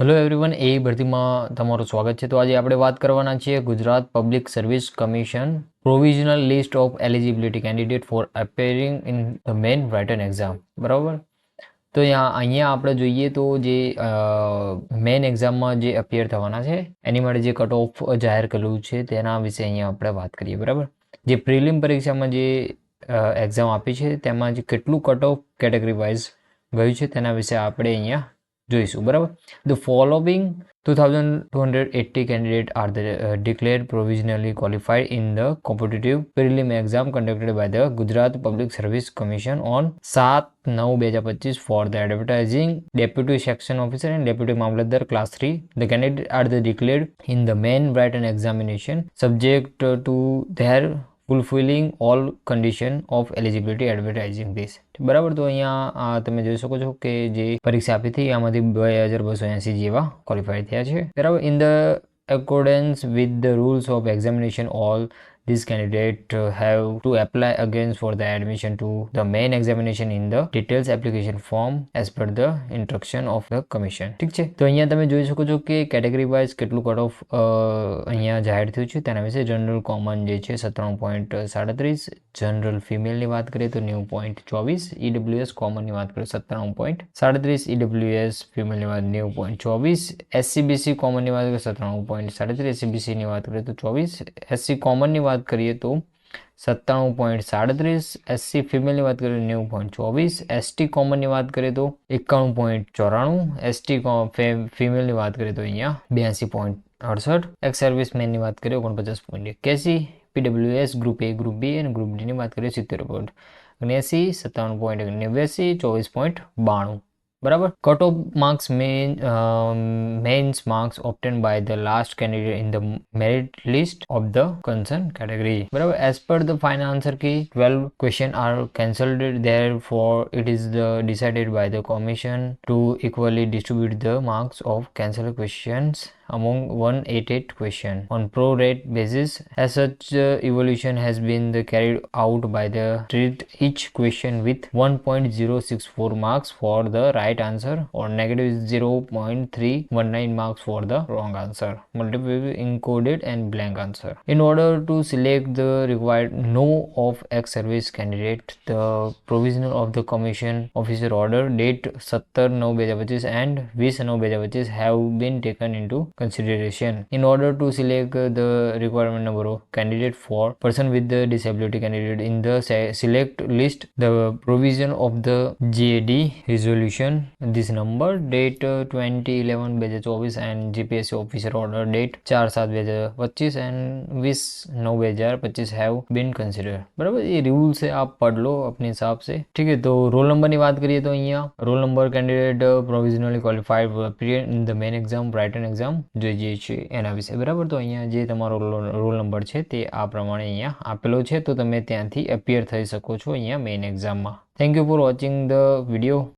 Hello everyone, એ ભરતીમાં તમારું સ્વાગત છે. તો આજે આપણે વાત કરવાના છીએ Gujarat public service commission provisional list of eligibility candidate for appearing in the main written exam. બરાબર. તો અહીંયા આપણે જોઈએ તો જે મેન એક્ઝામમાં જે અપિયર થવાના છે એની માટે જે કટ ઓફ જાહેર કરેલું છે તેના વિશે અહીંયા આપણે વાત કરીએ. બરાબર. જે પ્રિલિમ પરીક્ષામાં જે એક્ઝામ આપી છે તેમાં જે કેટલું કટ ઓફ કેટેગરી વાઇઝ ગયું છે તેના વિશે આપણે અહીંયા જોઈશું. બરાબર. The following 2280 candidates are declared provisionally qualified in the competitive prelim exam conducted by the Gujarat Public Service Commission on 7/9/2025 for the advertising, deputy section officer and deputy Mamlatdar class 3. The candidates are declared in the main written examination subject to their fulfilling all condition of eligibility advertising base. બરાબર. તો અહીંયા તમે જોઈ શકો છો કે જે પરીક્ષા આપી હતી આમાંથી 2280 જેવા ક્વોલિફાય થયા છે. બરાબર. In the accordance with the rules of examination all these candidates have to apply again for the admission to the main examination in the details application form as per the instruction of the commission. ઠીક છે. તો અહીંયા તમે જોઈ શકો છો કે category wise કેટલું કટ ઓફ અહીંયા જાહેર થયું છે તેના વિશે. જનરલ કોમન જે છે 97.37, જનરલ ફિમેલની વાત કરીએ તો 90.24, ઈડબ્લ્યુએસ કોમનની વાત કરીએ 97.37, ઈડબ્લ્યુએસ ફિમેલની વાત 90.24, એસસીબીસી કોમનની વાત કરીએ 97.37, એસસીબીસીની વાત કરીએ તો 24, એસસી કોમનની વાત કરીએ તો 97.37, એસસી ફિમેલની વાત કરીએ 90.24, એસટી કોમનની વાત કરીએ તો 91.94, એસટી ફિમેલની વાત કરીએ તો અહીંયા 82.68, એક્સ સર્વિસમેનની વાત કરીએ 49.81, પીડબ્લ્યુએસ ગ્રુપ એ, ગ્રુપ બી અને ગ્રુપ ડીની વાત કરીએ 70.79, 57.89, 24.92. બરાબર. Cut off marks mains marks obtained by the last candidate in the merit list of the concerned category. બરાબર. as per the final answer key 12 questions are cancelled, therefore it is decided by the commission to equally distribute the marks of cancelled questions among 188 questions on pro-rate basis. As such, evaluation has been carried out by the treat each question with 1.064 marks for the right answer or negative 0.319 marks for the wrong answer, multiple encoded and blank answer. In order to select the required no of ex-service candidate, the provisional of the commission officer order date 17/9/2025 and 20/9/2025 have been taken into consideration. In order to select the requirement number of candidate for person with the disability candidate in the select list, the provision of the GAD resolution this number date 20/11/2024 and GPSC officer order date 4/7/2025 and 20/9/2025 have been considered. બરાબર. ये rules है, आप पढ़ लो अपने हिसाब से. ठीक है. तो रोल नंबરની વાત કરીએ તો અહીંયા roll number candidate provisionally qualified appear in the main exam written exam જોઈએ છે એના વિશે. બરાબર. તો અહીંયા જે તમારો રોલ નંબર છે તે આ પ્રમાણે અહીંયા આપેલો છે, તો તમે ત્યાંથી અપિયર થઈ શકો છો અહીંયા મેઇન એક્ઝામમાં. Thank you for watching the video.